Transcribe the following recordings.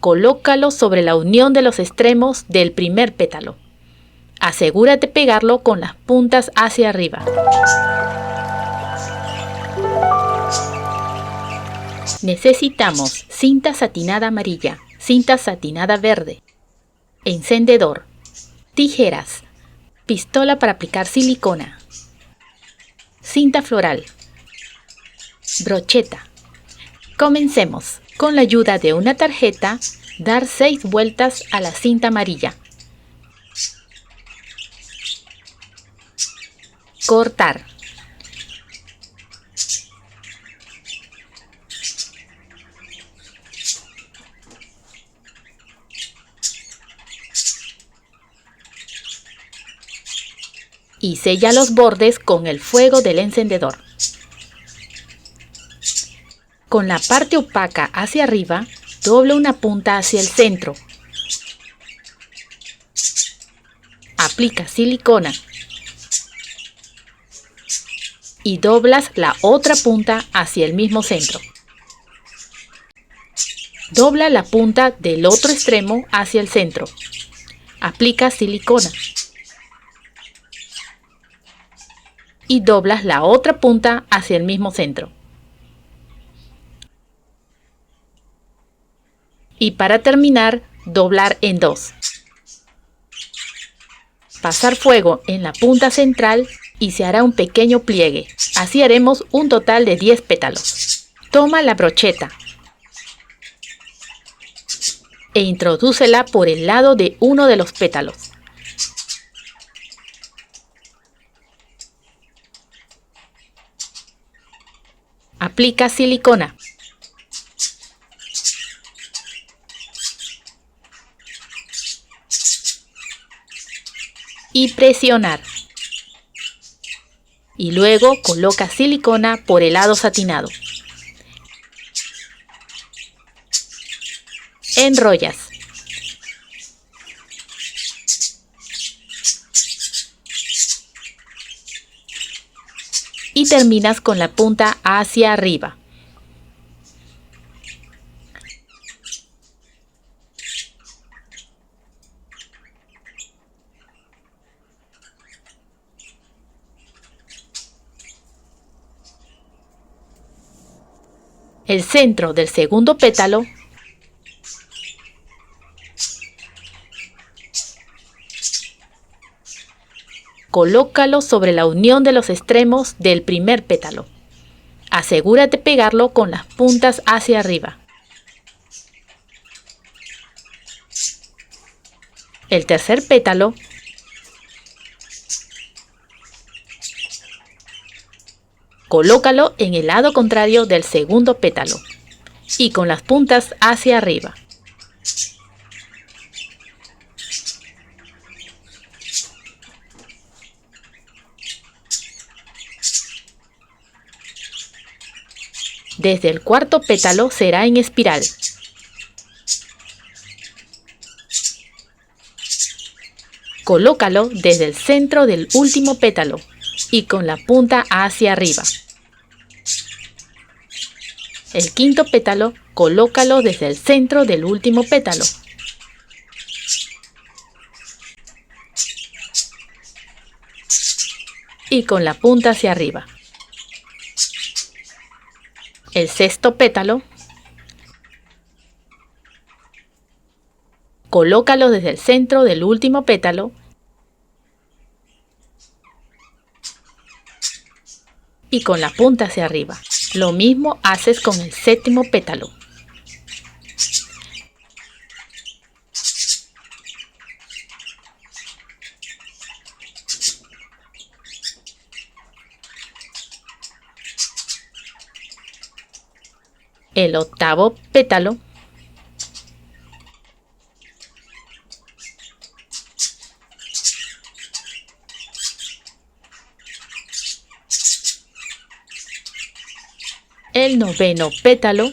Colócalo sobre la unión de los extremos del primer pétalo. Asegúrate de pegarlo con las puntas hacia arriba. Necesitamos cinta satinada amarilla, cinta satinada verde, encendedor, tijeras, pistola para aplicar silicona, cinta floral, brocheta. Comencemos. Con la ayuda de una tarjeta, dar 6 vueltas a la cinta amarilla. Cortar. Y sella los bordes con el fuego del encendedor. Con la parte opaca hacia arriba, dobla una punta hacia el centro. Aplica silicona. Y doblas la otra punta hacia el mismo centro. Dobla la punta del otro extremo hacia el centro. Aplica silicona. Y doblas la otra punta hacia el mismo centro. Y para terminar, doblar en 2. Pasar fuego en la punta central y se hará un pequeño pliegue. Así haremos un total de 10 pétalos. Toma la brocheta e introdúcela por el lado de uno de los pétalos. Aplica silicona. Y presionar. Y luego coloca silicona por el lado satinado. Enrollas. Y terminas con la punta hacia arriba. El centro del segundo pétalo colócalo sobre la unión de los extremos del primer pétalo. Asegúrate de pegarlo con las puntas hacia arriba. El tercer pétalo colócalo en el lado contrario del segundo pétalo y con las puntas hacia arriba. Desde el cuarto pétalo será en espiral. Colócalo desde el centro del último pétalo y con la punta hacia arriba. El quinto pétalo, colócalo desde el centro del último pétalo. Y con la punta hacia arriba. El sexto pétalo, colócalo desde el centro del último pétalo y con la punta hacia arriba. Lo mismo haces con el séptimo pétalo. El octavo pétalo, el noveno pétalo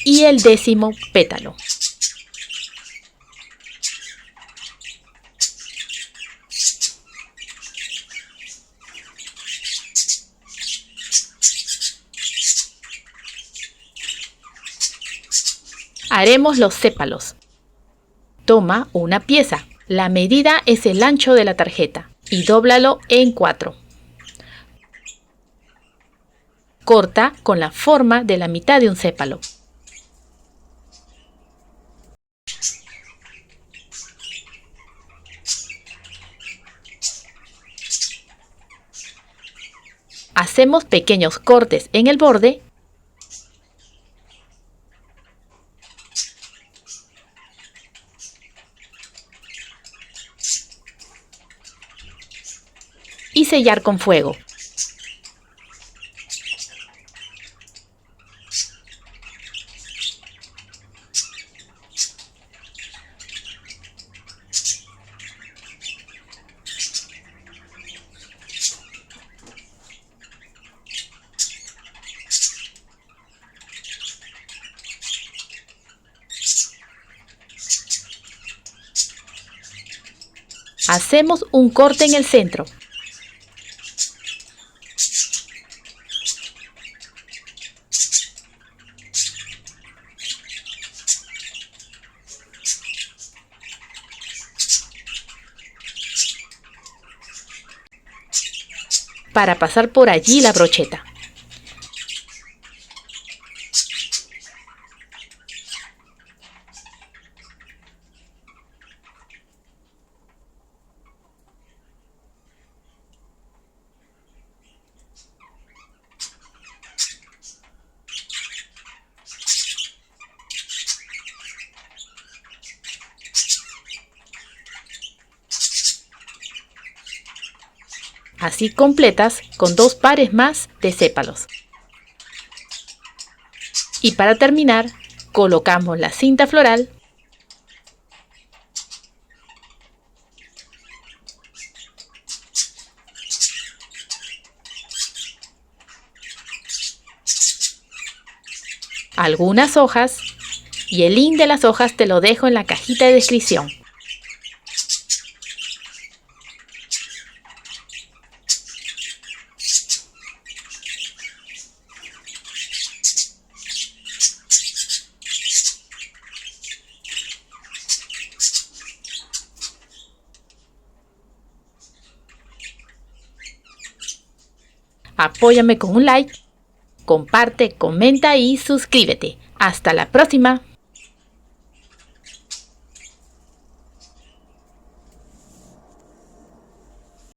y el décimo pétalo. Haremos los sépalos. Toma una pieza. La medida es el ancho de la tarjeta y dóblalo en 4. Corta con la forma de la mitad de un sépalo. Hacemos pequeños cortes en el borde y sellar con fuego. Hacemos un corte en el centro. Para pasar por allí la brocheta. Así completas con 2 pares más de sépalos. Y para terminar, colocamos la cinta floral algunas hojas y el link de las hojas te lo dejo en la cajita de descripción. Apóyame con un like, comparte, comenta y suscríbete. ¡Hasta la próxima!